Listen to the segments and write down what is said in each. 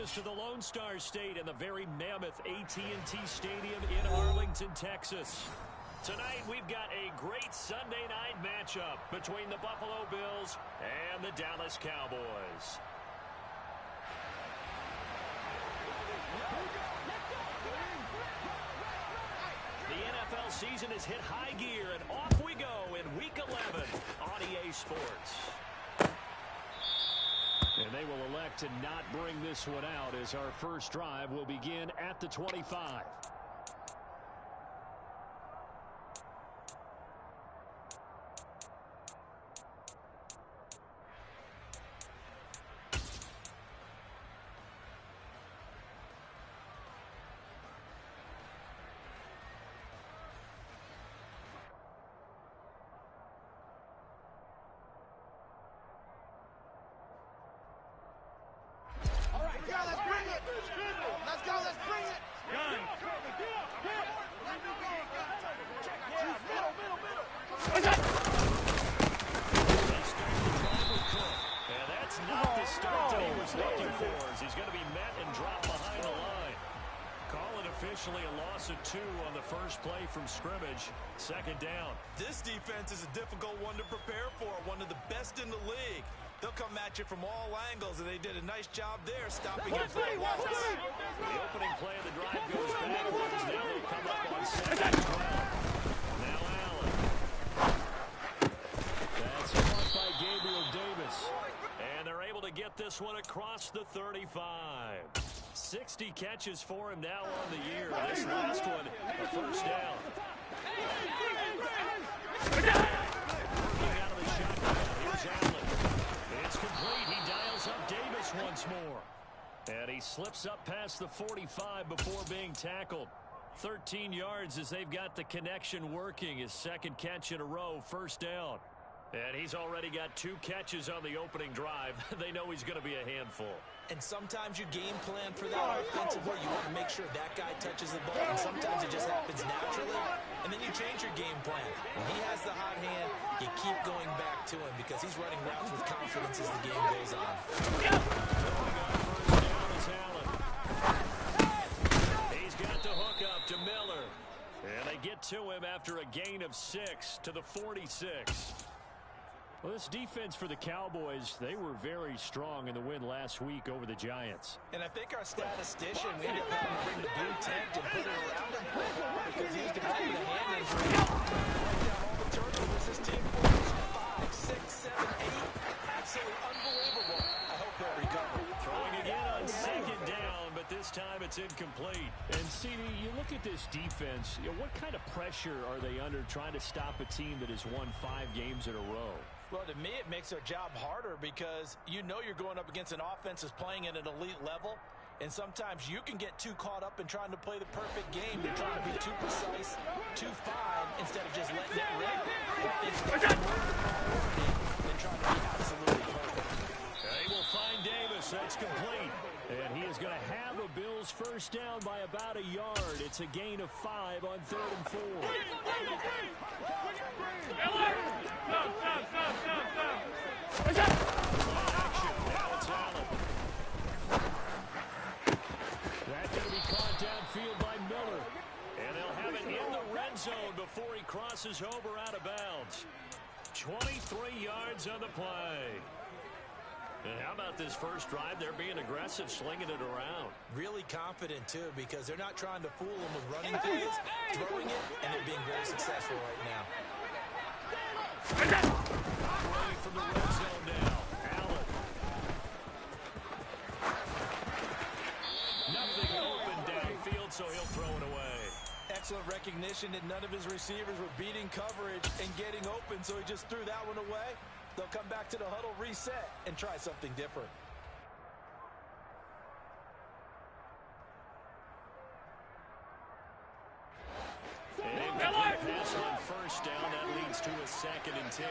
us to the Lone Star State and the very mammoth AT&T Stadium in Arlington, Texas. Tonight, we've got a great Sunday night matchup between the Buffalo Bills and the Dallas Cowboys. The NFL season has hit high gear, and off we go in Week 11 on EA Sports. And they will elect to not bring this one out as our first drive will begin at the 25. He's going to be met and dropped behind the line. Call it officially a loss of 2 on the first play from scrimmage. Second down. This defense is a difficult one to prepare for, one of the best in the league. They'll come at you from all angles, and they did a nice job there stopping him from once. The opening play of the drive goes backwards. Now they'll come up on second down. Now Allen. That's caught by Gabriel Davis. And they're able to get this one across the 35. 60 catches for him now on the year. This last one, a first down. Working out of the shotgun. Here's Allen. It's complete. He dials up Davis once more. And he slips up past the 45 before being tackled. 13 yards as they've got the connection working. His second catch in a row, first down. And he's already got 2 catches on the opening drive. They know he's going to be a handful. And sometimes you game plan for that offensively. You want to make sure that guy touches the ball. And sometimes it just happens naturally. And then you change your game plan. When he has the hot hand, you keep going back to him because he's running routes with confidence as the game goes on. Going on first down is Allen. He's got the hook up to Miller. And they get to him after a gain of 6 to the 46. Well, this defense for the Cowboys, they were very strong in the win last week over the Giants. And I think our statistician, we ended up having to bring the blue tent and put it around him because he was developing a hand injury. All the turnovers this team forced 5, 6, 7, 8. Absolutely unbelievable. I hope they'll recover. Throwing again on second down, but this time it's incomplete. And, CD, you look at this defense, what kind of pressure are they under trying to stop a team that has won 5 games in a row? Well, to me, it makes their job harder because you know you're going up against an offense that's playing at an elite level, and sometimes you can get too caught up in trying to play the perfect game. You're trying to be too precise, too fine, instead of just letting it rip. It's more than trying to be absolutely perfect. They will find Davis. That's complete. And he is going to have a Bills first down by about a yard. It's a gain of 5 on 3rd and 4. Action. Now it's Allen. That's going to be caught downfield by Miller. And they'll have it in the red zone before he crosses over out of bounds. 23 yards on the play. And how about this first drive? They're being aggressive, slinging it around. Really confident, too, because they're not trying to fool them with running plays, throwing it, and they're being very successful right now. Running from the red zone now. Allen. Nothing open downfield, so he'll throw it away. Excellent recognition that none of his receivers were beating coverage and getting open, so he just threw that one away. They'll come back to the huddle, reset, and try something different. An incomplete pass on first down. That leads to a 2nd and 10.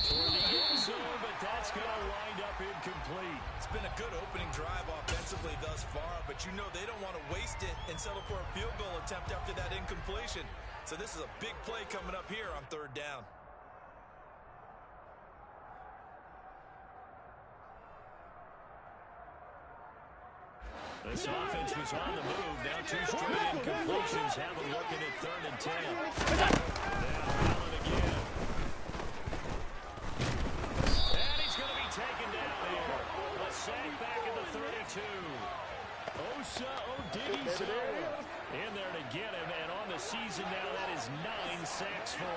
Toward the end zone, but that's going to wind up incomplete. It's been a good opening drive offensively thus far, but you know they don't want to waste it and settle for a field goal attempt after that incompletion. It's So this is a big play coming up here on third down. This offense was on the move. Now 2 straight incompletions have them looking at 3rd and 10. Now Allen again. And he's going to be taken down here. A sack back at the 32. Osa Odighizuwa in there to get him. And on the season now, that is 9 sacks for him.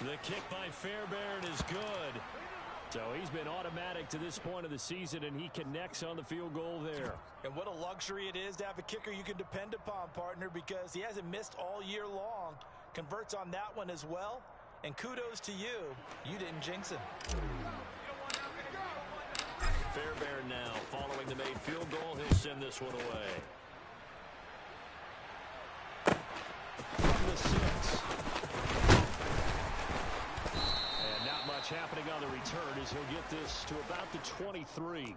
The kick by Fairbairn is good. So he's been automatic to this point of the season, and he connects on the field goal there. And what a luxury it is to have a kicker you can depend upon, partner, because he hasn't missed all year long. Converts on that one as well. And kudos to you. You didn't jinx him. Fairbairn now following the made field goal. He'll send this one away. From the 6. And not much happening on the return as he'll get this to about the 23.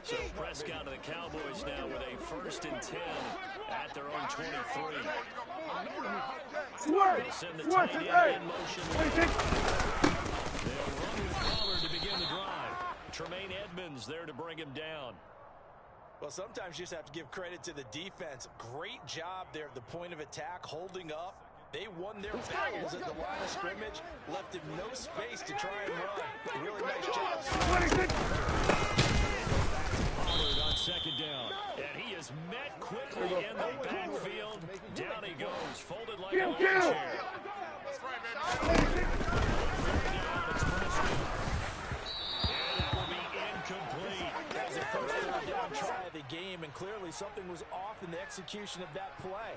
So Prescott and the Cowboys now with a 1st and 10 at their own 23. They'll send the tight end in motion. They'll run with Pollard to begin the drive. Tremaine Edmonds there to bring him down. Well, sometimes you just have to give credit to the defense. Great job there at the point of attack, holding up. They won their battles at the line of scrimmage, left him no space to try and run. Really nice job. Pollard on 2nd down. And he is met quickly in the backfield. Down he goes, folded like a lawn chair. And that will be incomplete. That was the first third down try of the game, and clearly something was off in the execution of that play.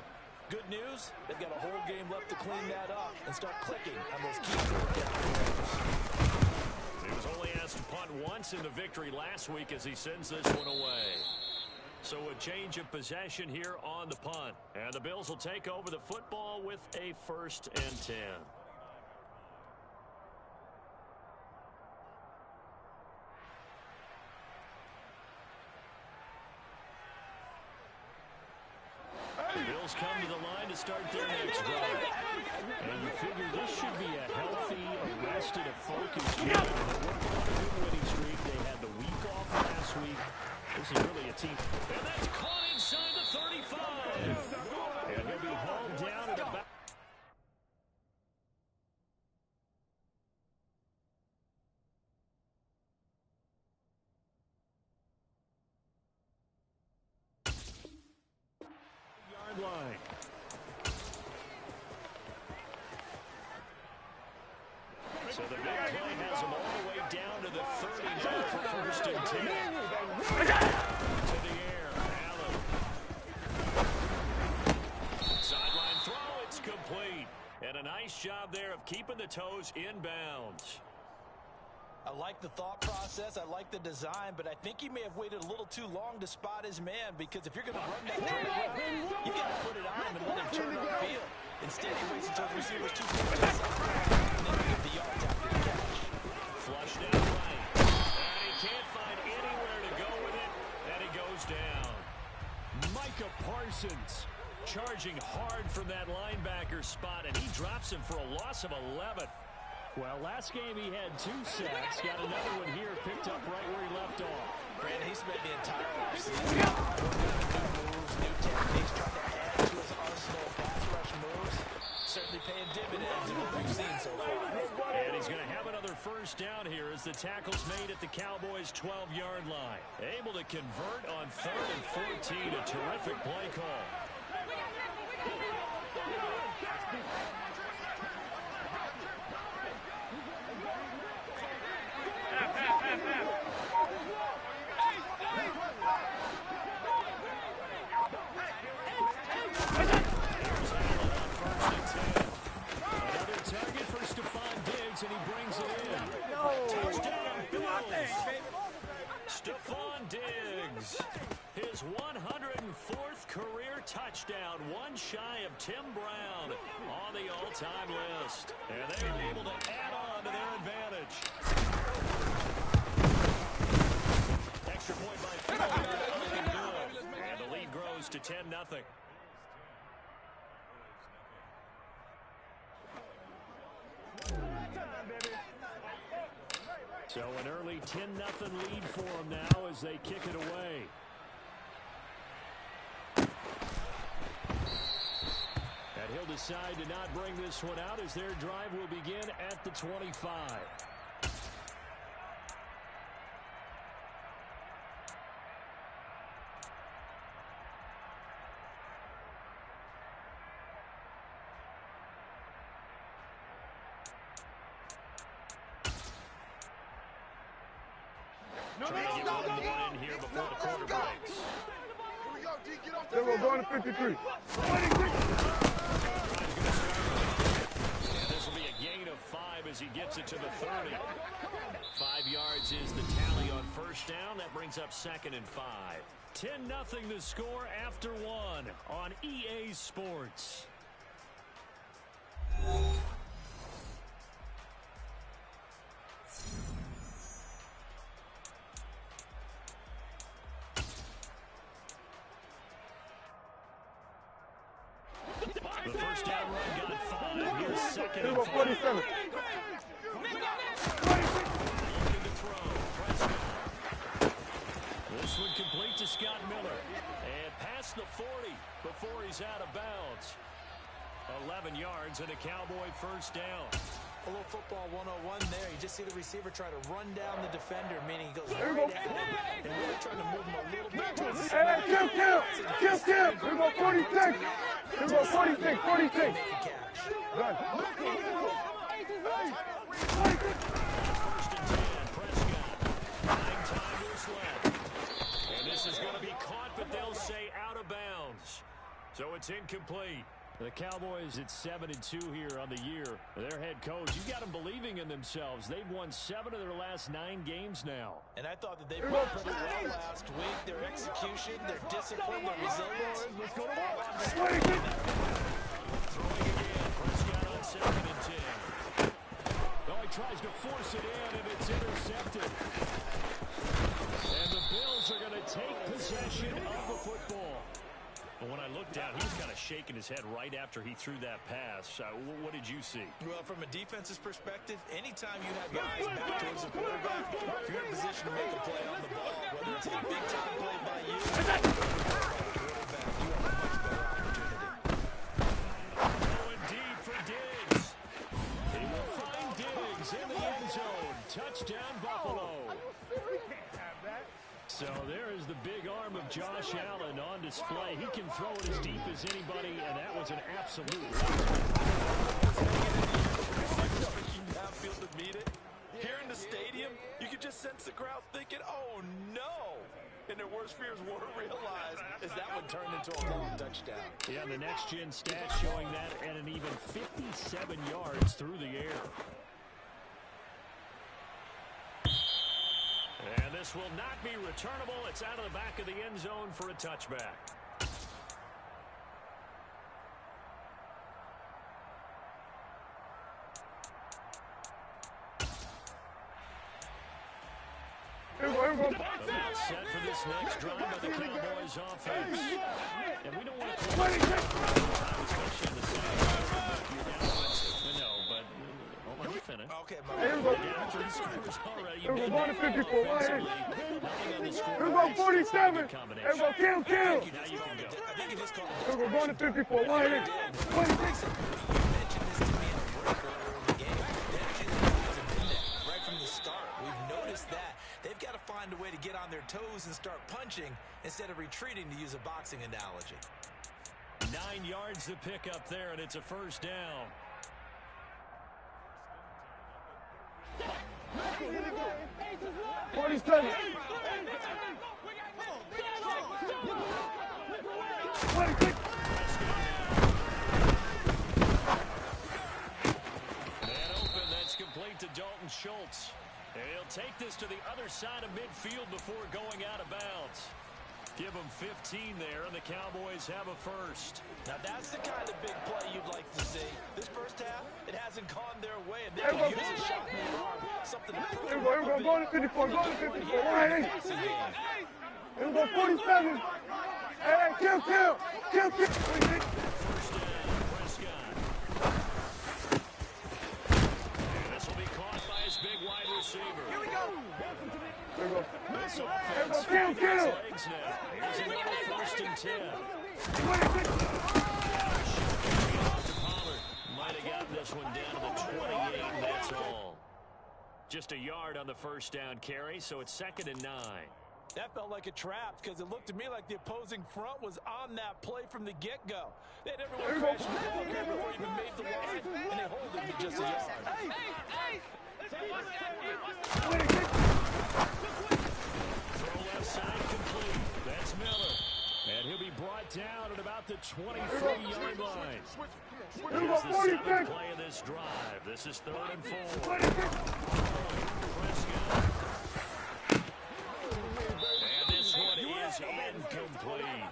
Good news, they've got a whole game left to clean that up and start clicking on those key third down. He was only asked to punt once in the victory last week as he sends this one away. So a change of possession here on the punt. And the Bills will take over the football with a 1st and 10. The Bills come to the line to start their next drive. And you figure this should be a healthy, arrested, a focused game. They worked on a good winning streak. They had the week off last week. This is really a team. And that's caught inside the 35. And he'll be hauled down at about. Yard line. So the big play has him all the way down to the 30 now for 1st and 10. To the air, Allen. Sideline throw, it's complete. And a nice job there of keeping the toes inbounds. I like the thought process, I like the design, but I think he may have waited a little too long to spot his man, because if you're going to run that drive, you got to put it on him and let him turn upfield. Instead, he waits until the receiver's too close to the sideline, and then you get the yards after the catch. Flush down right. And he can't find anywhere to go with it, and he goes down. Micah Parsons charging hard from that linebacker spot, and he drops him for a loss of 11. Well, last game he had 2 sacks. Got another one here, picked up right where he left off. Brandon, he spent the entire offseason new moves, new techniques, trying to add to his arsenal of pass rush moves. Certainly paying dividends in what we've seen so far. And he's going to have another 1st down here as the tackle's made at the Cowboys' 12-yard line. Able to convert on 3rd and 14. A terrific play call. And he brings it in. Touchdown, Bills. Stephon Diggs. His 104th career touchdown, one shy of Tim Brown on the all-time list. And they were able to add on to their advantage. Extra point by Phil. And the lead grows to 10-0. So an early 10-0 lead for them now as they kick it away. And he'll decide to not bring this one out as their drive will begin at the 25. In here before the quarter breaks. Then we're going to 53. And this will be a gain of 5 as he gets it to the 30. 5 yards is the tally on first down. That brings up 2nd and 5. 10-0 the score after 1 on EA Sports. The first down run got 5. Here's 2nd and 5. 47. Looking to throw. Prescott. This one complete to Scott Miller. And past the 40 before he's out of bounds. 11 yards and a Cowboy first down. A little football 101 there. You just see the receiver try to run down the defender, meaning he goes right at him and really trying to move him a little bit to the side. Hey, Kim. Here we go 46. Here we go 46, 46. Done. First and 10, Prescott. 9 timers left. And this is going to be caught, but they'll say out of bounds. So it's incomplete. The Cowboys at 7-2 here on the year. Their head coach, you got them believing in themselves. They've won 7 of their last 9 games now. And I thought that they played pretty well last week. Their execution, their discipline, their resilience. Throwing again. Prescott on 2nd and 10. Oh, he tries to force it in, and it's intercepted. And the Bills are going to take possession of the football. But when I looked down, he was kind of shaking his head right after he threw that pass. What did you see? Well, from a defense's perspective, anytime you have your eyes back towards the quarterback, you're in a position to make a play on the ball. Whether it's a big-time play by you or the quarterback, you have a much better opportunity. Going deep for Diggs. He will find Diggs in the end zone. Touchdown, Buffalo. So there is the big arm of Josh Allen on display. He can throw it as deep as anybody, and that was an absolute Downfield to meet it. Here in the stadium, you can just sense the crowd thinking, oh, no. And their worst fears were realized as that one turned into a long touchdown. Yeah, the next-gen stats showing that at an even 57 yards through the air. And this will not be returnable. It's out of the back of the end zone for a touchback. About set for this next drive by the Cowboys offense. And we don't want to call it time, especially in the second half. You're down by, no, but hold on, finish. Okay, Down 3 scores already. Here we go, going to 54. Offensively, nothing on the score. Here we go 47. Here Combination. we go kill. Now you can go. I think he just called Here we go going to 54. 26. You mentioned this to me in a break earlier in the game. They actually hasn't been there right from the start. We've noticed that. They've got to find a way to get on their toes and start punching instead of retreating, to use a boxing analogy. 9 yards to pick up there, and it's a first down. Man open, that's complete to Dalton Schultz. And he'll take this to the other side of midfield before going out of bounds. Give them 15 there, and the Cowboys have a first. Now, that's the kind of big play you'd like to see. This first half, it hasn't gone their way, and they can use a shot in the arm. Something to prove Here we go. Go to 54. Go to 54. Hey, here we go. 47. Hey, kill. First down, Prescott. And this will be caught by his big wide receiver. Here we go. This offense finds legs now. Here's another first and 10. Might have gotten this one down to the 28, and that's all. Just a yard on the first down carry, so it's 2nd and 9. That felt like a trap because it looked to me like the opposing front was on that play from the get-go. They had everyone crashing the ball here before he even made the line, and they hold him to just a yard. Throw left side complete. That's Miller. And he'll be brought down at about the 23-yard line. Here's the 7th play of this drive. This is 3rd and 4. Prescott. And this one is incomplete.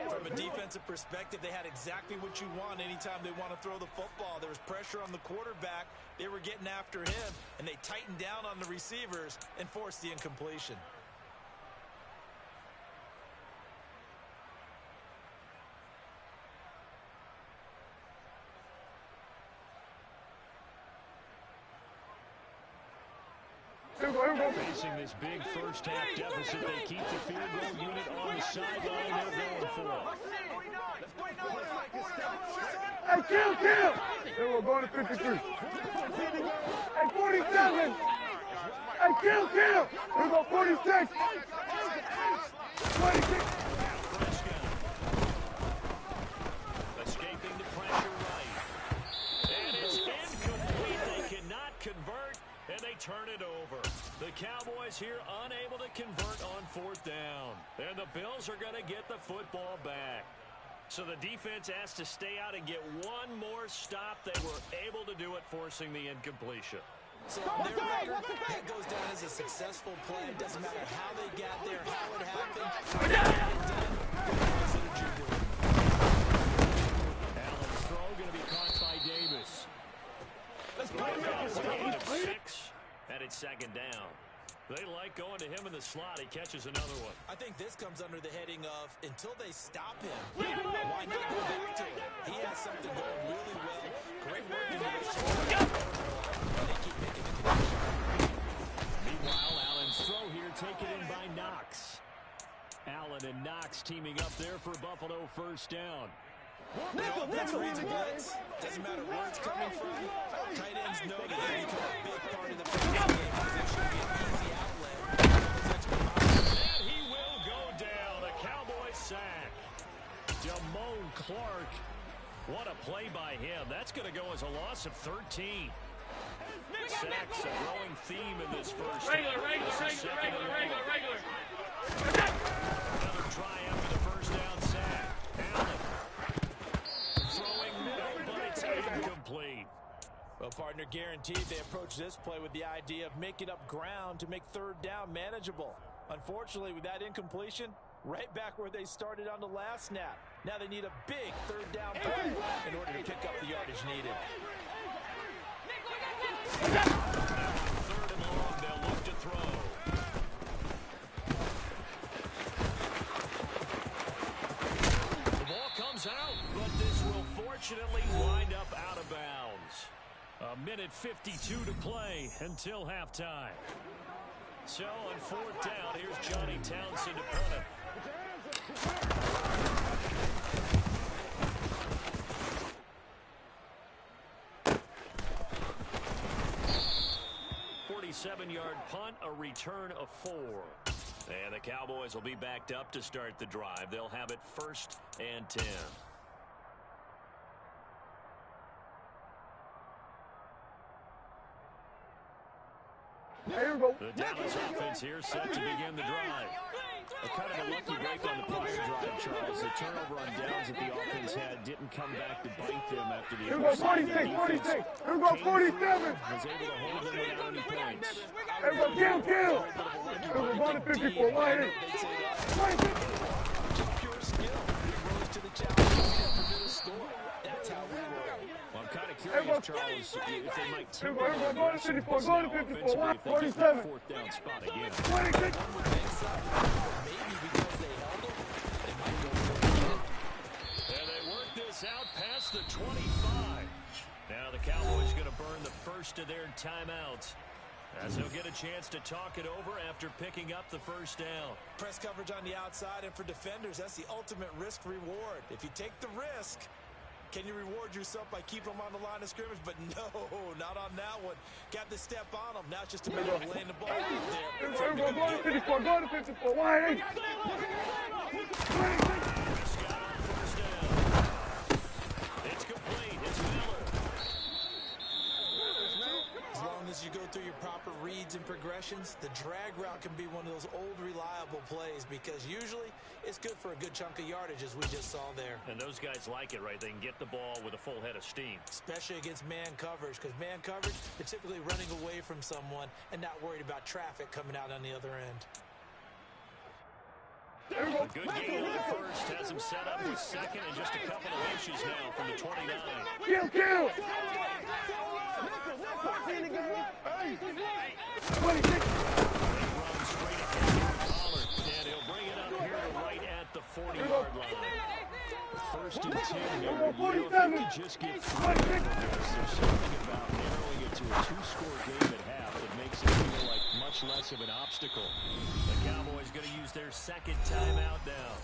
From a defensive perspective, they had exactly what you want anytime they want to throw the football. There was pressure on the quarterback. They were getting after him, and they tightened down on the receivers and forced the incompletion. Facing this big first half deficit, they keep the field goal unit on the sideline. They're going for it. Hey, kill. Here we're going to 53. Hey, 47. Hey, kill. Here we go, 46. 26. Prescott. Escaping the pressure right. And it's incomplete. They cannot convert, and they turn it over. The Cowboys here unable to convert on 4th down. And the Bills are going to get the football back. So the defense has to stay out and get one more stop. They were able to do it, forcing the incompletion. So on their record, that goes down as a successful play. It doesn't matter how they got there, how it happened. Allen's throw going to be caught by Davis. Let's go. 6, and it's 2nd down. They like going to him in the slot. He catches another one. I think this comes under the heading of until they stop him, why not go back to it? He has something going really well. Great work in the they keep making the connection. Meanwhile, Allen's throw here taken in by Knox. Allen and Knox teaming up there for Buffalo first down. Offense reads a blitz. Doesn't matter where it's coming from. Tight ends know that they become a big part of the passing game because it should be an easy outlet. And he will go down. A Cowboy sack. Damone Clark. What a play by him. That's going to go as a loss of 13. Sacks a growing theme in this first. Regular. Another try after the first down sack. Allen. Throwing middle, but it's incomplete. Well, partner, guaranteed they approach this play with the idea of making up ground to make 3rd down manageable. Unfortunately, with that incompletion, right back where they started on the last snap. Now they need a big 3rd down play in order to pick up the yardage needed. 3rd and long, they'll look to throw. The ball comes out, but this will fortunately wind up out of bounds. 1:52 to play until halftime. So on 4th down, here's Johnny Townsend to punt it. 47-yard punt, a return of 4. And the Cowboys will be backed up to start the drive. They'll have it 1st and 10. Here we The Dallas offense here set to begin the drive. A kind of a lucky break on the prior drive, Charles. The turnover on downs that the offense had didn't come back to bite them after the Here we go, 46, 46. Here we go, 47. Was able to hold them without any points. Here we go, kill. Here we go, 54, wide in. Pure skill. He rose to the challenge and permit a score. That's how we roll. Well, I'm kind of curious, Charles, if they might Here we go, go to 54, go to 54, wide, 47. Fourth down spot again. 26. Maybe because they held him, they might go for it again. And they work this out past the 25. Now the Cowboys going to burn the first of their timeouts, as they'll get a chance to talk it over after picking up the first down. Press coverage on the outside, and for defenders, that's the ultimate risk reward. If you take the risk, can you reward yourself by keeping them on the line of scrimmage? But no, not on that one. Got to step on them. Now it's just a matter of laying the ball out there. Here we go, go to 54, go to 54, wide in. 26. First down. It's complete. It's Miller. As long as you go through your proper reads and progressions, the drag route can be one of those old reliable plays because usually it's good for a good chunk of yardage, as we just saw there. And those guys like it, right? They can get the ball with a full head of steam. Especially against man coverage, because man coverage, they're typically running away from someone and not worried about traffic coming out on the other end. A good game on the first has him set up with second and just a couple of inches now from the 29. Kill. 26. Run straight ahead to Pollard, and he'll bring it up here to right at the 40-yard line. First and 10 here. You know, if they could just get through this, there's something about narrowing it to a two-score game at half that makes it feel like much less of an obstacle. The Cowboys going to use their second timeout now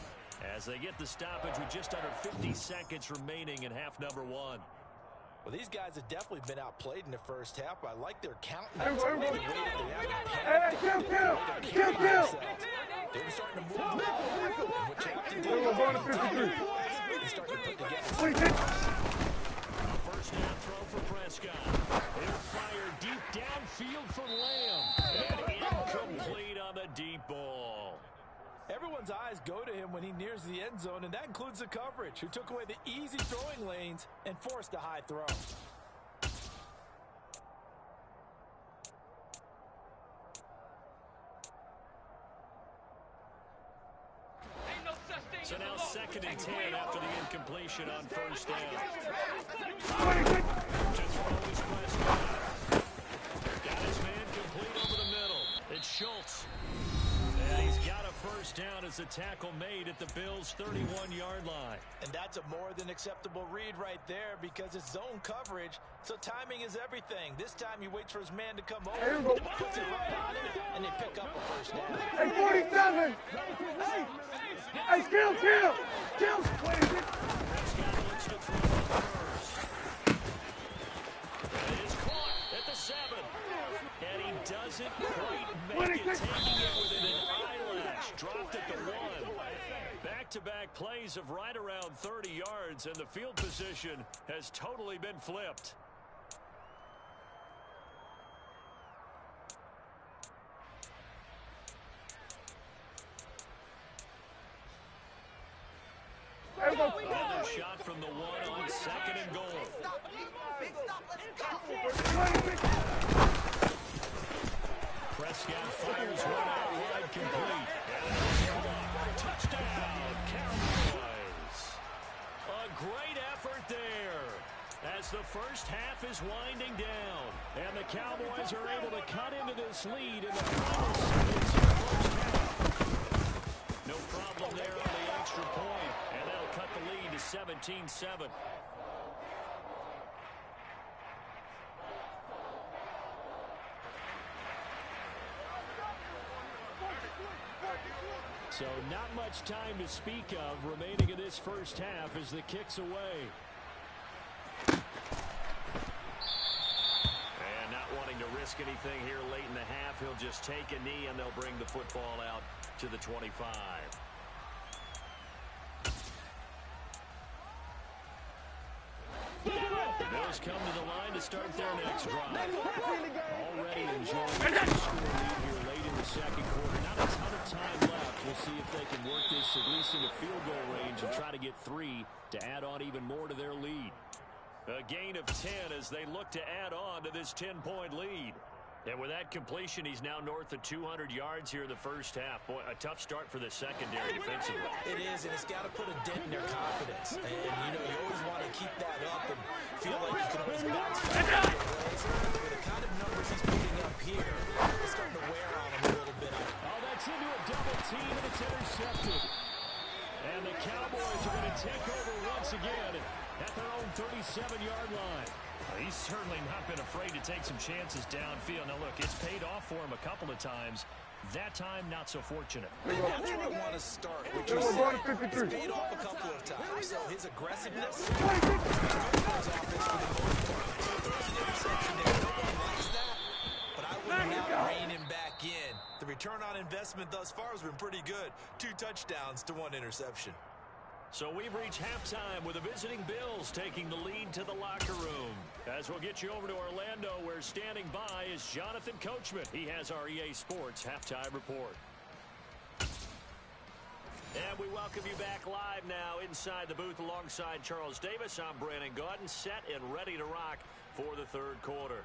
as they get the stoppage with just under 50 seconds remaining in half number one. Well, these guys have definitely been outplayed in the first half. I like their counting. Hey, Kill. They were starting to move. What you have to do Here we go, going to 53. is start to put together. 26. First down throw for Prescott. It'll fire deep downfield for Lamb. And incomplete on the deep ball. Everyone's eyes go to him when he nears the end zone, and that includes the coverage, who took away the easy throwing lanes and forced a high throw. So now second and 10 after the incompletion on first down. 26. To throw is Prescott. Got his man complete over the middle. It's Schultz. And he's got a first down as a tackle made at the Bills' 31-yard line. And that's a more than acceptable read right there because it's zone coverage, so timing is everything. This time he waits for his man to come over, puts it right on him, and they pick up a first down. Hey, 47. Hey, kill. 26. Prescott looks to throw first. And it is caught at the 7. And he doesn't quite make it, taking it within an eyelash. Dropped at the 1. Back-to-back plays of right around 30 yards, and the field position has totally been flipped. Another shot from the 1 on second and goal. Prescott fires one out wide, complete. And touchdown, Cowboys. A great effort there as the first half is winding down. And the Cowboys are able to cut into this lead in the final seconds of the first half. No problem there on the extra point. And that'll cut the lead to 17-7. So not much time to speak of remaining in this first half as the kick's away. And not wanting to risk anything here late in the half, he'll just take a knee and they'll bring the football out to the 25. The Bills come to the line to start their next drive. Already already enjoying a two-score lead here late in the second quarter. Not a ton of time left. We'll see if they can work this at least into field goal range and try to get 3 to add on even more to their lead. A gain of 10 as they look to add on to this 10-point lead. And with that completion, he's now north of 200 yards here in the first half. Boy, a tough start for the secondary defensively. It is, and it's got to put a dent in their confidence. And, you always want to keep that up and feel like you can always bounce back. With the kind of numbers he's putting up here, it's starting to wear on him a little bit. Oh, that's into a double team, and it's intercepted. And the Cowboys are going to take over once again at their own 37-yard line. He's certainly not been afraid to take some chances downfield. Now, look, it's paid off for him a couple of times. That time, not so fortunate. And that's where I want to start. What you said, it's paid off a couple of times. So his aggressiveness, there's an interception there. No one likes that, but I would not rein him back in. The return on investment thus far has been pretty good. 2 touchdowns to 1 interception. So we've reached halftime with the visiting Bills taking the lead to the locker room. As we'll get you over to Orlando, where standing by is Jonathan Coachman. He has our EA Sports halftime report. And we welcome you back live now inside the booth alongside Charles Davis. I'm Brandon Gaudin, set and ready to rock for the third quarter.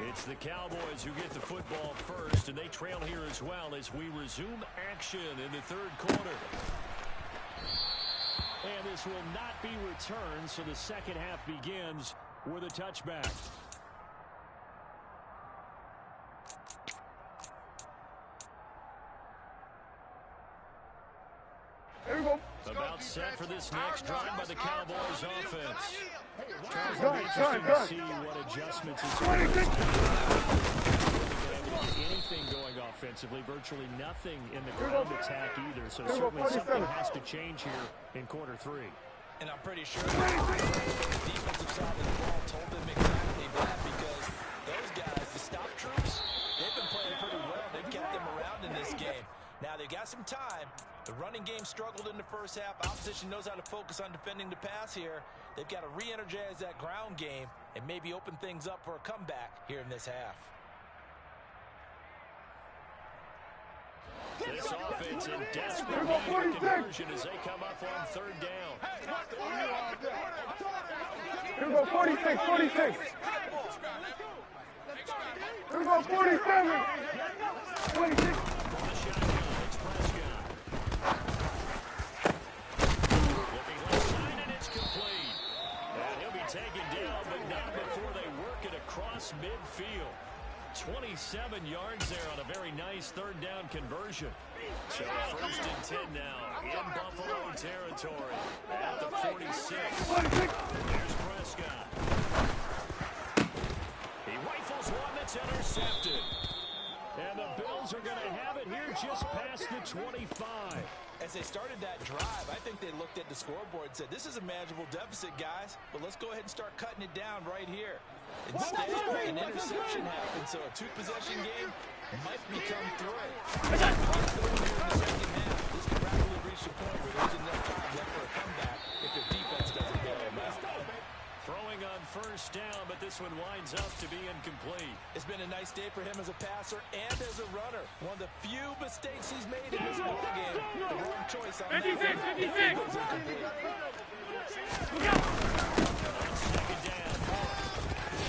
It's the Cowboys who get the football first, and they trail here as well as we resume action in the third quarter. And this will not be returned, so the second half begins with a touchback. About set for this next drive by the Cowboys offense. Charles, it'll be interesting to see what adjustments is anything going offensively. Virtually nothing in the ground attack either. So certainly something has to change here in quarter 3. And I'm pretty sure the defensive side of the ball told them exactly that, because those guys, the stop troops, they've been playing pretty well. They've kept them around in this game. Now they got some time. The running game struggled in the first half. Opposition knows how to focus on defending the pass here. They've got to re-energize that ground game and maybe open things up for a comeback here in this half. This offense in desperate need of conversion as they come up on third down. Here we go, 46, 46. Here we go, 47. 26. Taken down, but not before they work it across midfield. 27 yards there on a very nice third down conversion. So first and 10 now in Buffalo territory at the 46. There's Prescott. He rifles one that's intercepted. And the Bills are going to have it here just past the 25. As they started that drive, I think they looked at the scoreboard and said, this is a manageable deficit, guys, but let's go ahead and start cutting it down right here. Instead, an interception happened, so a 2-possession game might become 3. In the second half, this could rapidly reach the point where there's enough time left for a comeback if their defense doesn't bail them out. Throwing on first down, but this one winds up to be incomplete. It's been a nice day for him as a passer and as a runner. One of the few mistakes he's made in this ball game. The wrong choice on 56, 56. Second down.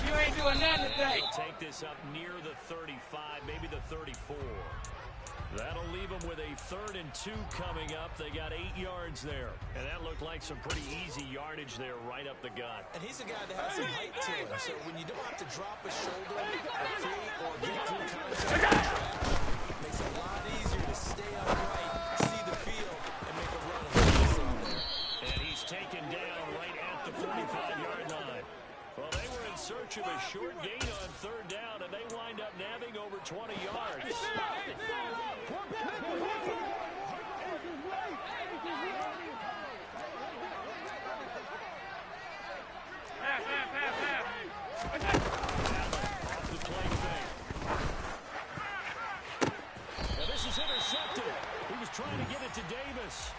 You ain't doing nothing today. They'll take this up near the 35, maybe the 34. That'll leave them with a 3rd and 2 coming up. They got 8 yards there. And that looked like some pretty easy yardage there right up the gut. And he's a guy that has some height to him. So when you don't have to drop a shoulder or feet or get through contact, it makes it a lot easier to stay upright, see the field, and make a run. And he's taken down right at the 45-yard line. Well, they of a short gain on third down, and they wind up nabbing over 20 yards. Off the play fake. Now this is intercepted. He was trying to get it to Davis.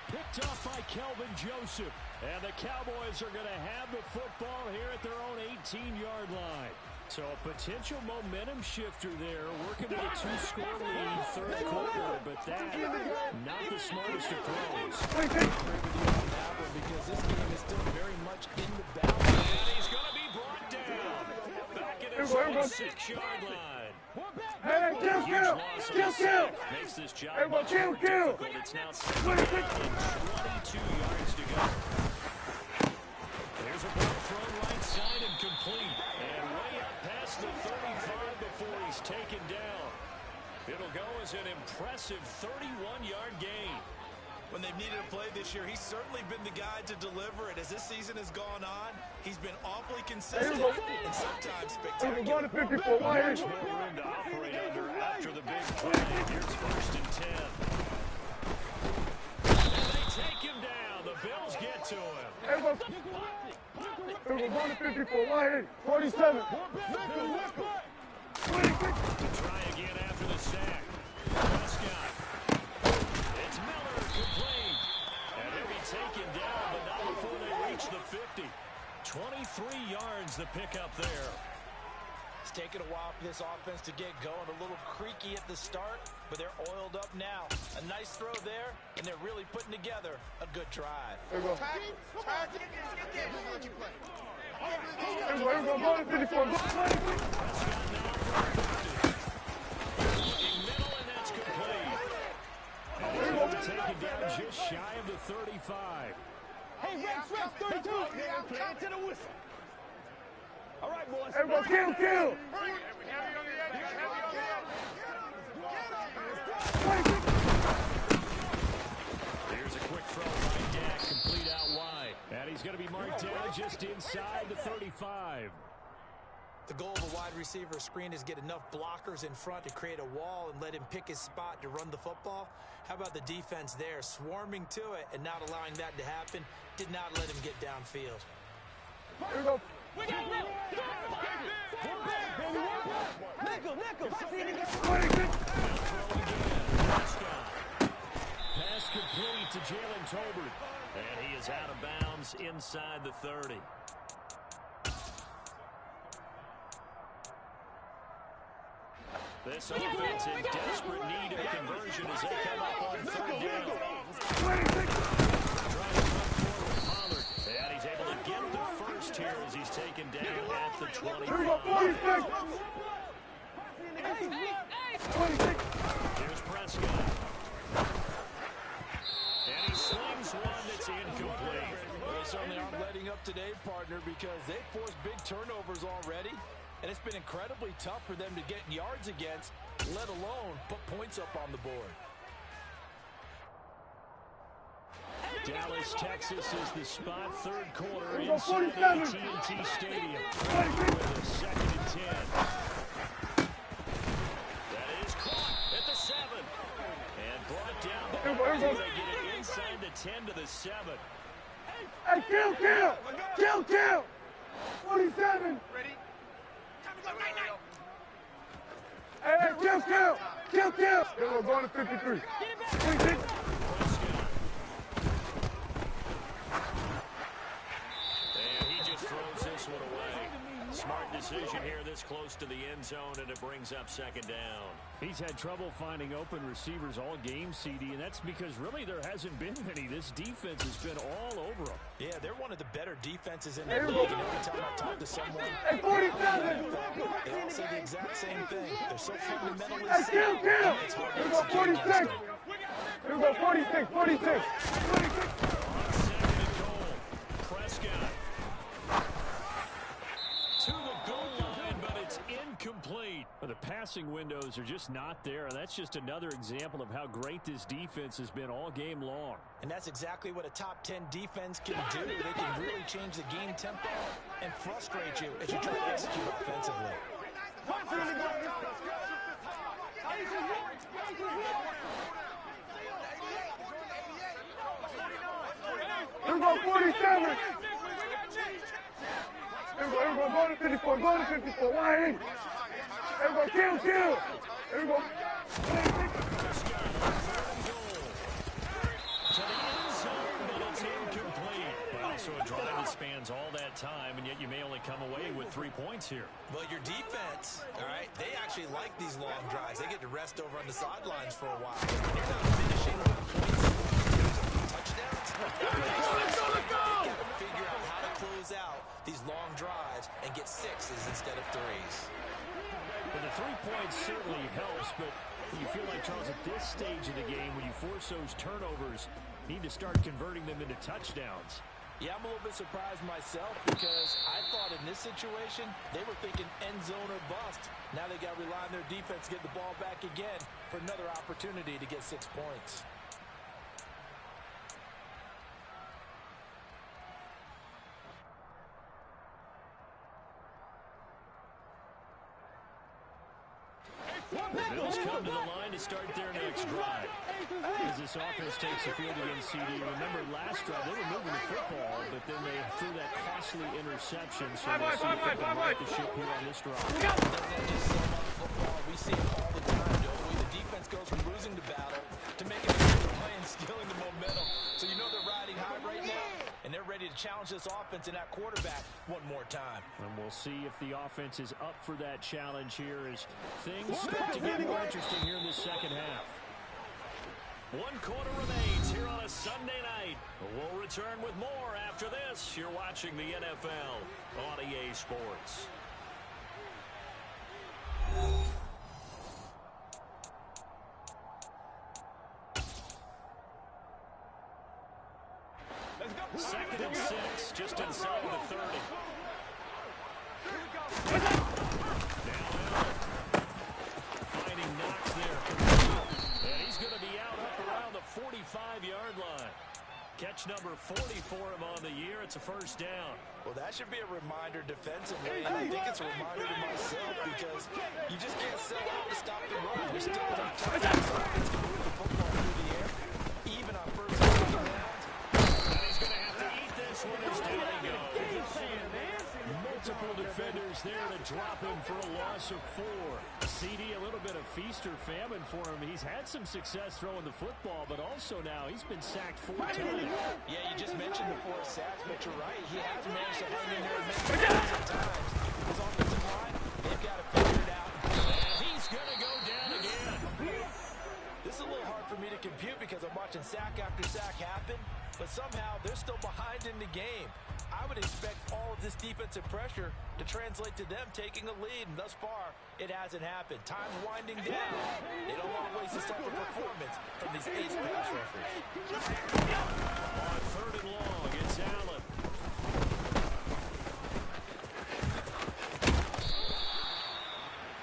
Picked off by Kelvin Joseph. And the Cowboys are going to have the football here at their own 18-yard line. So a potential momentum shifter there, working with a 2-score lead, third quarter, but that, not the smartest of throws. Because this game is still very much in the balance. And he's going to be brought down. Back at his 26-yard line. Hey, kill. Makes this job much more difficult. It's now 22 yards to go. There's a ball thrown right side and complete. And way up past the 35 before he's taken down. It'll go as an impressive 31-yard gain. When they've needed a play this year, he's certainly been the guy to deliver it. As this season has gone on, he's been awfully consistent and sometimes spectacular. Much more room to operate under after the big play. Here's 1st and 10. And they take him down. The Bills get to him. We're going to 54, right here, 47. To try again after the sack. Prescott. It's Miller, complete. And he'll be taken down, but not before they reach the 50. 23 yards the pickup there. It's taken a while for this offense to get going. A little creaky at the start, but they're oiled up now. A nice throw there, and they're really putting together a good drive. There we go. We're going to 54. Middle, and that's complete. And he's going to take it down just shy of the 35. Hey, Rex, 32. Play it to the whistle. All right, boys. Everybody, kill. Here's a quick throw by Dak, complete out wide. And he's going to be marked down just inside the 35. The goal of a wide receiver screen is get enough blockers in front to create a wall and let him pick his spot to run the football. How about the defense there, swarming to it and not allowing that to happen? Did not let him get downfield. Here we go. Pass complete to Jalen Tolbert. And he is out of bounds inside the 30. This offense in desperate need of a conversion as they come up on third down. Trying to run forward Pollard. And he's able to get the first here as he's taken down at the 25. Here's Prescott. And he slings one that's incomplete. Well, they certainly aren't letting up today, partner, because they've forced big turnovers already. And it's been incredibly tough for them to get yards against, let alone put points up on the board. Dallas, Texas is the spot. Third quarter inside the AT&T Stadium. With a 2nd and 10. That is caught at the 7. And brought down by 2. They get it inside the 10 to the 7. Hey, kill. 47. Ready? Hey, kill. We're going to 53. 26. And he just throws this one away. Smart decision here this close to the end zone, and it brings up 2nd down. He's had trouble finding open receivers all game, CD, and that's because really there hasn't been many. This defense has been all over them. Yeah, they're one of the better defenses in the league. And every time I talk to someone, Hey, 47. they all say the exact same thing. They're so fundamentally Hey, sound. kill. It's hard to Here we go, execute against 46. them. Here we go, 46. On 2nd and goal, Prescott to the goal line, but it's incomplete. Well, the passing windows are just not there. That's just another example of how great this defense has been all game long. And that's exactly what a top 10 defense can do. They can really change the game tempo and frustrate you as you try to execute offensively. Here we go, 47. Here we go, go to 54, go to 54, wide in. Here we go, kill. Here we go. To the end zone, but it's incomplete. But also a drive that spans all that time, and yet you may only come away with 3 points here. But your defense, all right, they actually like these long drives. They get to rest over on the sidelines for a while. They're not finishing with points. Touchdowns. Let's go! Figure out how to close out these long drives and get sixes instead of threes. Well, the 3 points certainly helps, but you feel like, Charles, at this stage of the game, when you force those turnovers, you need to start converting them into touchdowns. Yeah, I'm a little bit surprised myself because I thought in this situation, they were thinking end zone or bust. Now they got to rely on their defense to get the ball back again for another opportunity to get 6 points. The Bills come to the line to start their next drive. As this offense takes the field against CD. Remember last drive, they were moving the football, but then they threw that costly interception. So we'll see if they can right the ship here on this drive. We see it all the time, don't we? The defense goes from losing the battle to making a good play and stealing the momentum. So you know they're riding high right now, and they're ready to challenge this offense and that quarterback one more time. And we'll see if the offense is up for that challenge here as things start to get more interesting here in the second half. 1 quarter remains here on a Sunday night. We'll return with more after this. You're watching the NFL on EA Sports. Second and 6, just inside the 30. Now finding Knox there. And he's going to be out up around the 45-yard line. Catch number 40 for him on the year. It's a first down. Well, that should be a reminder defensively, and I think it's a reminder to myself because you just can't sell out to stop the run. There's still enough time for this offense to move the football through the air, even on first and second down. And he's going to have to eat this one as down he goes. Multiple defenders there to drop him for a loss of 4. CD, a little bit of feast or famine for him. He's had some success throwing the football, but also now he's been sacked 4 times. Yeah, you just mentioned the 4 sacks, but you're right. He has managed to hang in there many times. His offensive line, they've got to figure it out. And he's going to go down again. This is a little hard for me to compute because I'm watching sack after sack happen, but somehow they're still behind in the game. I would expect all of this defensive pressure to translate to them taking a lead, and thus far, it hasn't happened. Time's winding down. They don't want to waste this type of performance from these ace pass rushers. On 3rd and long, it's Allen.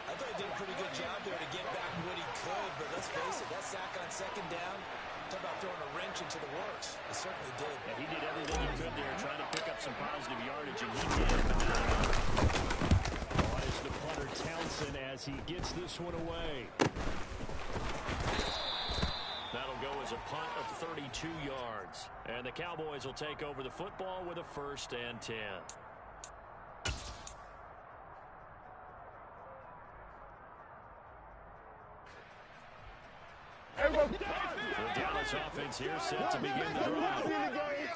I thought he did a pretty good job there to get back what he could, but let's face it, that sack on 2nd down, talk about throwing a wrench into the works. It certainly did. Yeah, he did everything he could there, trying to pick up some positive yardage, and he did. On is the punter Townsend as he gets this one away. That'll go as a punt of 32 yards. And the Cowboys will take over the football with a 1st and 10. The Dallas offense here set to begin the drive.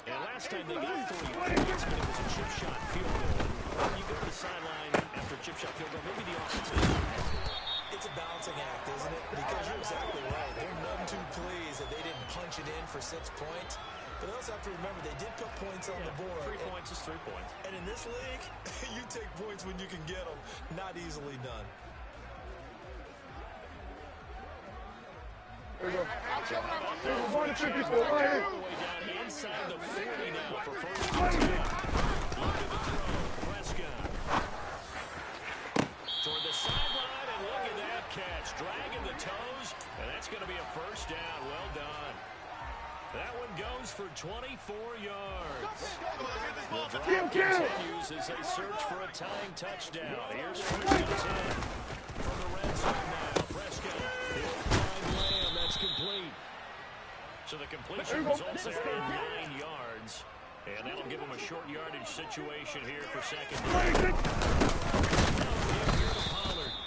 And last time they got 3 points, but it was a chip shot field goal. When you go to the sideline after a chip shot field goal, maybe the offense doesn't. It's a balancing act, isn't it? Because you're exactly right. They're none too pleased that they didn't punch it in for 6 points. But they also have to remember they did put points on the board. 3 points is 3 points. And in this league, you take points when you can get them. Not easily done. Here we go. Going to 54, right All the way down inside the 40 now for 1st and 10. Look at the throw. Prescott. Toward the sideline, and look at That's going to be a first down. Well done. That one goes for 24 yards. The drive continues as they search for a tying touchdown. Here's first and 10 from the red zone now. Prescott, he'll find Lamb. That's complete. So the completion results there in 9 yards. And that'll give them a short yardage situation here for second down.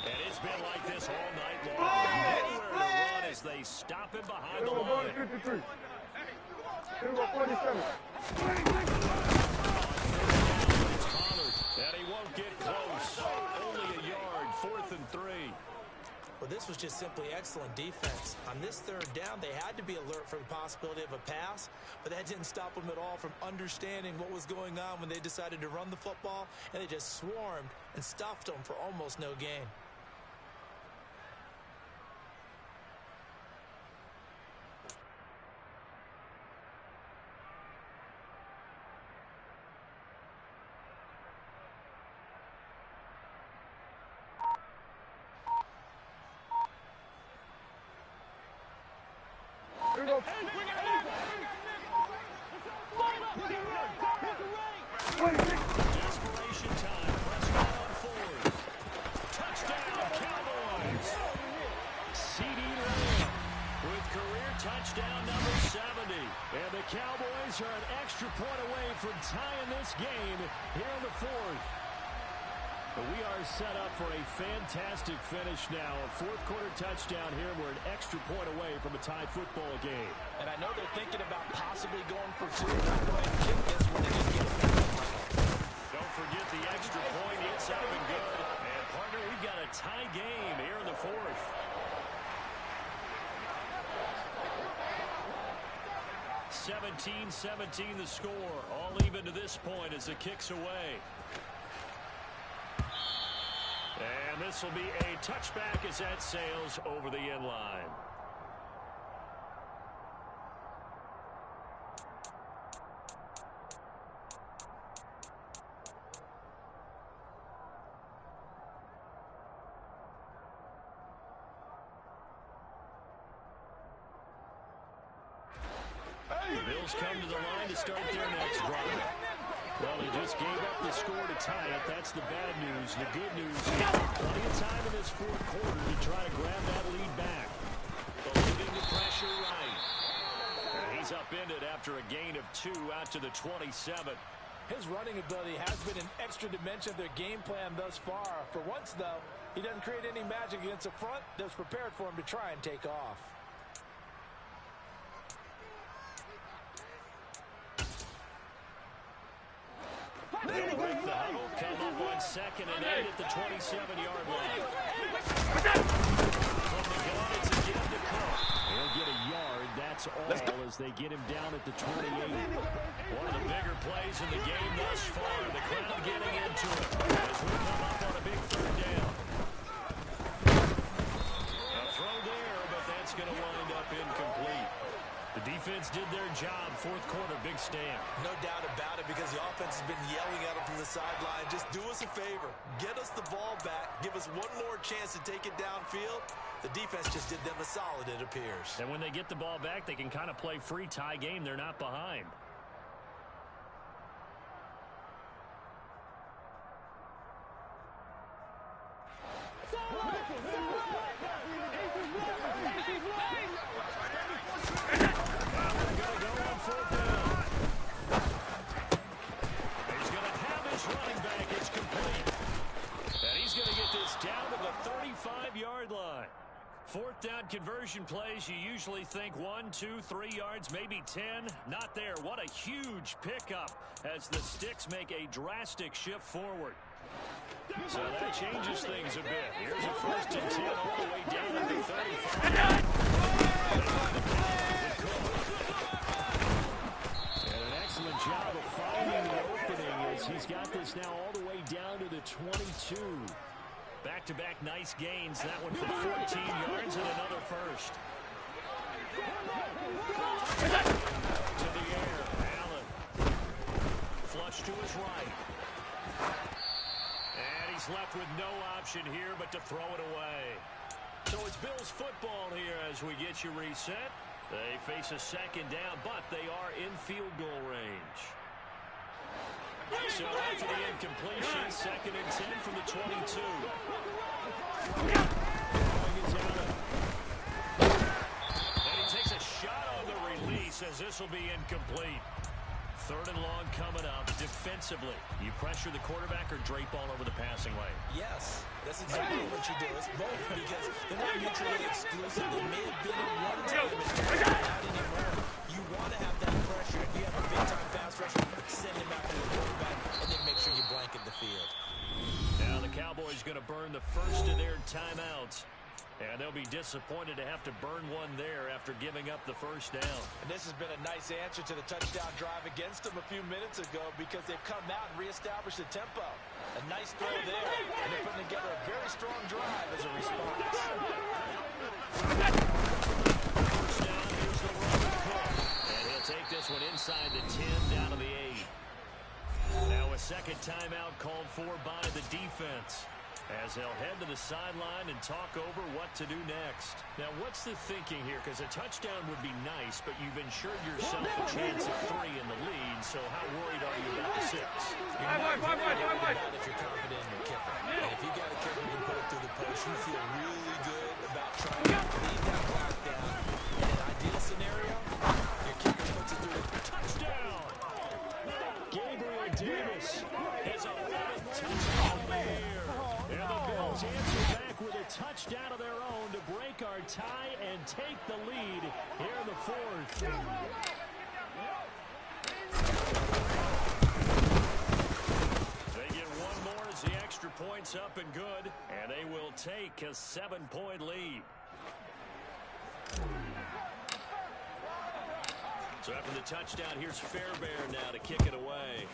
And it's been like this all night long. Nowhere to run as they stop him behind the line. 53. Here we go, 47. And he won't get close. Only a yard, 4th and 3. Well, this was just simply excellent defense. On this third down, they had to be alert for the possibility of a pass, but that didn't stop them at all from understanding what was going on when they decided to run the football, and they just swarmed and stuffed them for almost no gain. Desperation time. Prescott on 4th. Touchdown, Cowboys. CD Lamb with career touchdown number 70. And the Cowboys are an extra point away from tying this game here in the 4th. But we are set up for a fantastic finish now. A 4th quarter touchdown here. We're an extra point away from a tie football game. And I know they're thinking about possibly going for 2. Not going to kick this one and just get it back. Don't forget the extra point. It's up and good. And, partner, we've got a tie game here in the 4th. (17-17) the score. All even to this point as it kicks away. And this will be a touchback as that sails over the end line. The Bills come to the line to start their next drive. Well, they just gave up the score to tie it. That's the bad news. The good news is plenty of time in this 4th quarter to try to grab that lead back. Believing the pressure right. And he's upended after a gain of 2 out to the 27. His running ability has been an extra dimension of their game plan thus far. For once, though, he doesn't create any magic against the front that's prepared for him to try and take off. They'll break the huddle, come up on 2nd and 8 at the 27-yard line. From the gun, it's again to Cook. He'll get a yard, that's all, as they get him down at the 28. One of the bigger plays in the game thus far. The crowd getting into it as we come up on a big 3rd down. A throw there, but that's going to wind up incomplete. The defense did their job. 4th quarter, big stand. No doubt about it, because the offense has been yelling at them from the sideline. Just do us a favor. Get us the ball back. Give us one more chance to take it downfield. The defense just did them a solid, it appears. And when they get the ball back, they can kind of play free tie game. They're not behind. Line. 4th down conversion plays, you usually think 1, 2, 3 yards, maybe 10. Not there. What a huge pickup as the Sticks make a drastic shift forward. So that changes things a bit. Here's a 1st and 10 all the way down to the 35. And an excellent job of finding the opening as he's got this now all the way down to the 22. Back-to-back nice gains. That one for 14 yards and another first. To the air. Allen. Flush to his right. And he's left with no option here but to throw it away. So it's Bills football here as we get you reset. They face a second down, but they are in field goal range. So after the incompletion, 2nd and 10 from the 22. And he takes a shot on the release as this will be incomplete. 3rd and long coming up. Defensively, you pressure the quarterback or drape all over the passing lane? Yes, that's exactly what you do. It's both because they're not mutually exclusive. They may have been at one time, but they're not anymore. You want to have that pressure. If you have a big-time pass rusher, send him after the quarterback, and then make sure you blanket the field. Now the Cowboys going to burn the first of their timeouts. And they'll be disappointed to have to burn one there after giving up the first down. And this has been a nice answer to the touchdown drive against them a few minutes ago because they've come out and reestablished the tempo. A nice throw there, and they're putting together a very strong drive as a response. First down, here's the run with Cook. And he'll take this one inside the 10, down to the 8. Now a second timeout called for by the defense, as they'll head to the sideline and talk over what to do next. Now, what's the thinking here? Because a touchdown would be nice, but you've ensured yourself a chance at 3 in the lead, so how worried are you about the 6? You're not very worried about if you're confident in the kicker. And if you got a kicker who can put it through the post, you feel really good about trying to leave that block down. In an ideal scenario, your kicker puts it through the touchdown. Gabriel Davis has 11 touchdowns in the air. And the Bills answer back with a touchdown of their own to break our tie and take the lead here in the 4th. They get one more as the extra point's up and good, and they will take a 7-point lead. So after the touchdown, here's Fairbairn now to kick it away.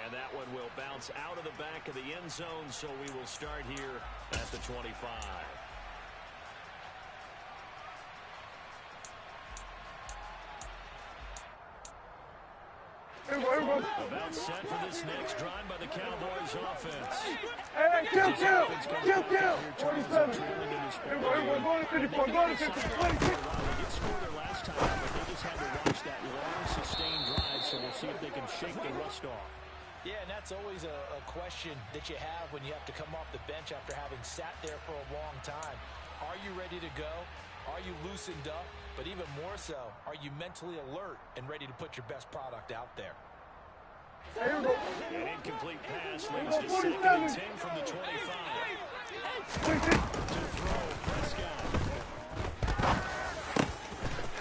And that one will bounce out of the back of the end zone, so we will start here at the 25. About set for this next drive by the Cowboys offense. Hey, kill! 27. Everyone going to 54, going to 50, 26. They did score their last time, but they just had to watch that long, sustained drive, so we'll see if they can shake the rust off. Yeah, and that's always a question that you have when you have to come off the bench after having sat there for a long time. Are you ready to go? Are you loosened up? But even more so, are you mentally alert and ready to put your best product out there? An incomplete pass leads to 2nd and 10 from the 25. To throw, Prescott.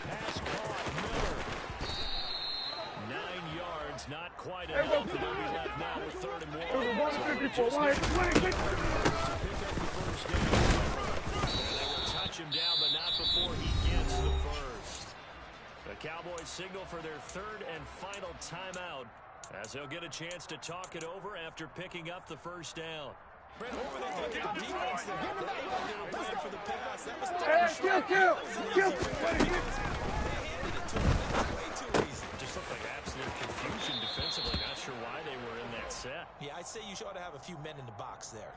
Pass caught, Miller. 9 yards, not quite enough, and they'll be left now with 3rd and 1. So just to pick up the first down. And they will touch him down, but not before he gets the first. The Cowboys signal for their 3rd and final timeout, as they'll get a chance to talk it over after picking up the first down. Brett, what were they thinking on defense there? They looked like they were playing for the pass. That was Kill! They handed it to them. That was way too easy. Just looked like absolute confusion defensively. Not sure why they were in that set. Yeah, I'd say you ought to have a few men in the box there.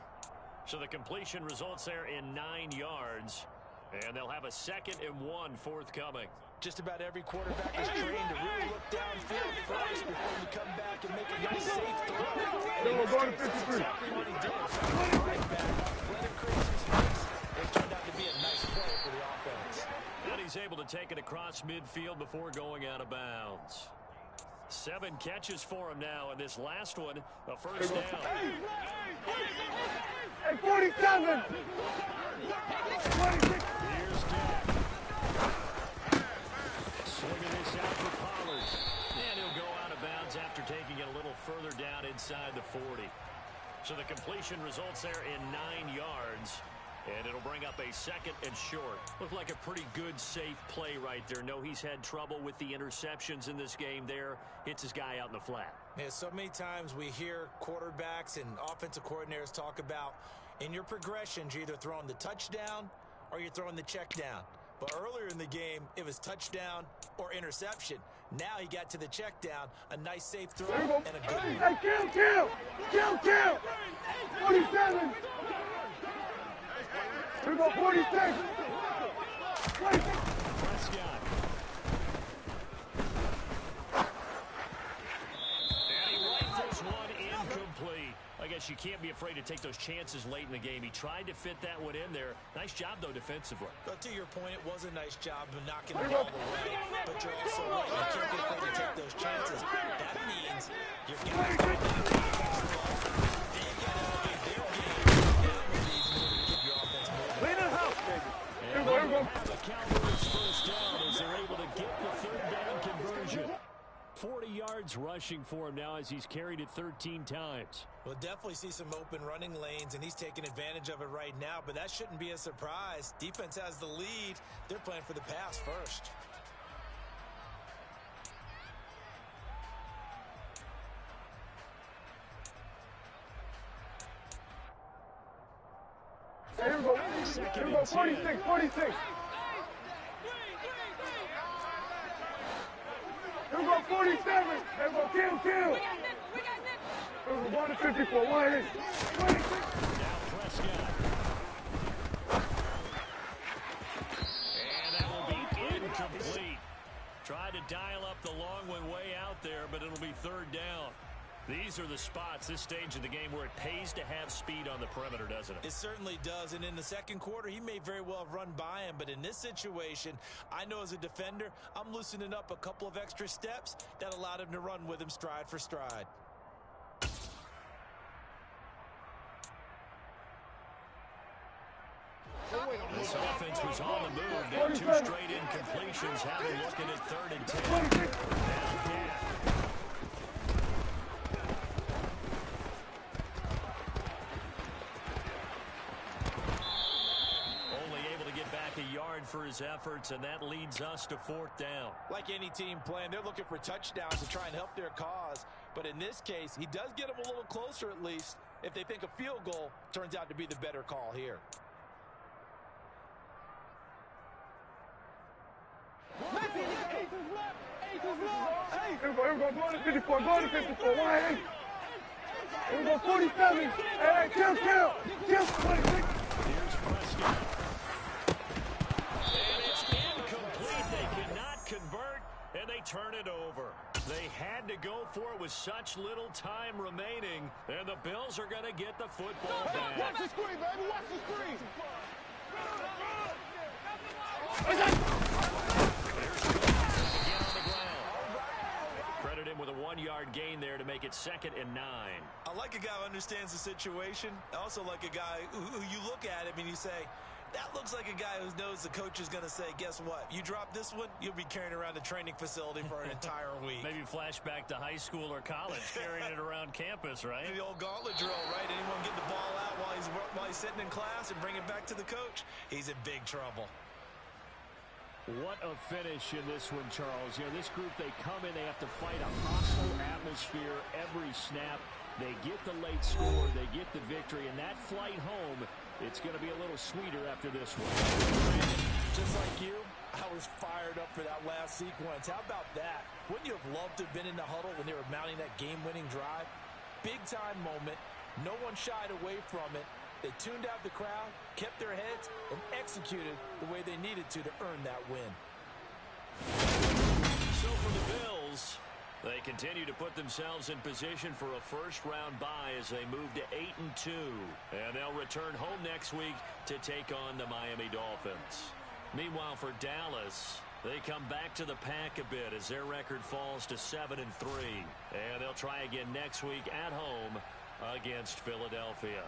So the completion results there in 9 yards, and they'll have a 2nd and 1 forthcoming. Just about every quarterback is trained to really look downfield first before you come back and make a nice safe throw. Then we're going to 53. Exactly what he did. Right back, let him create some space. It turned out to be a nice play for the offense. And he's able to take it across midfield before going out of bounds. 7 catches for him now, and this last one, a first down. Hey, 47! 26! Here's Dak. Swinging this out for Pollard. And he'll go out of bounds after taking it a little further down inside the 40. So the completion results there in 9 yards. And it'll bring up a 2nd and short. Looked like a pretty good, safe play right there. No, he's had trouble with the interceptions in this game there. Hits his guy out in the flat. Yeah, so many times we hear quarterbacks and offensive coordinators talk about in your progressions, you're either throwing the touchdown or you're throwing the check down. But earlier in the game, it was touchdown or interception. Now he got to the check down, a nice safe throw, and a good one. Hey, kill! 47. Here we go, 46. Prescott. And he rifles one incomplete. I guess you can't be afraid to take those chances late in the game. He tried to fit that one in there. Nice job, though, defensively. But to your point, it was a nice job of knocking the ball away. But you're also right. You can't be afraid to take those chances. That means you've got to catch the ball. Then you got to elevate their game down with these in order to keep your offense moving. Clean the house, baby. And they have a Cowboys first down as they're able to get the third down conversion. 40 yards rushing for him now as he's carried it 13 times. We'll definitely see some open running lanes, and he's taking advantage of it right now, but that shouldn't be a surprise. Defense has the lead. They're playing for the pass first. Here we go. Here we go, 46, 46. Here we go, 47. Here we go, kill. Here we go, 1 to 54, 1 Now Prescott. And that will be incomplete. Tried to dial up the long one way out there, but it'll be third down. These are the spots, this stage of the game, where it pays to have speed on the perimeter, doesn't it? It certainly does, and in the second quarter, he may very well have run by him, but in this situation, I know as a defender, I'm loosening up a couple of extra steps that allowed him to run with him stride for stride. This offense was on the move. Now 2 straight incompletions have them looking at 3rd and 10. Now Cat. Only able to get back a yard for his efforts, and that leads us to 4th down. Like any team playing, they're looking for touchdowns to try and help their cause. But in this case, he does get them a little closer at least. If they think a field goal turns out to be the better call here. Here we go, go to 54, 1 8. Here we go, 47. Hey, kill. 26. Here's Prescott. And it's incomplete. They cannot convert, and they turn it over. They had to go for it with such little time remaining, and the Bills are going to get the football back. Watch the screen, baby. Watch the screen. Credit him with a 1-yard gain there to make it 2nd and 9. I like a guy who understands the situation. I also like a guy who you look at him and you say, that looks like a guy who knows the coach is going to say, guess what? You drop this one, you'll be carrying around the training facility for an entire week. Maybe flashback to high school or college, carrying it around campus, right? The old gauntlet drill, right? Anyone get the ball out while he's sitting in class and bring it back to the coach? He's in big trouble. What a finish in this one, Charles. You know, this group, they come in, they have to fight a hostile atmosphere every snap. They get the late score, they get the victory, and that flight home, it's going to be a little sweeter after this one. Just like you, I was fired up for that last sequence. How about that? Wouldn't you have loved to have been in the huddle when they were mounting that game-winning drive? Big-time moment. No one shied away from it. They tuned out the crowd, kept their heads, and executed the way they needed to earn that win. So for the Bills, they continue to put themselves in position for a first-round bye as they move to 8-2. And they'll return home next week to take on the Miami Dolphins. Meanwhile, for Dallas, they come back to the pack a bit as their record falls to 7-3. And they'll try again next week at home against Philadelphia.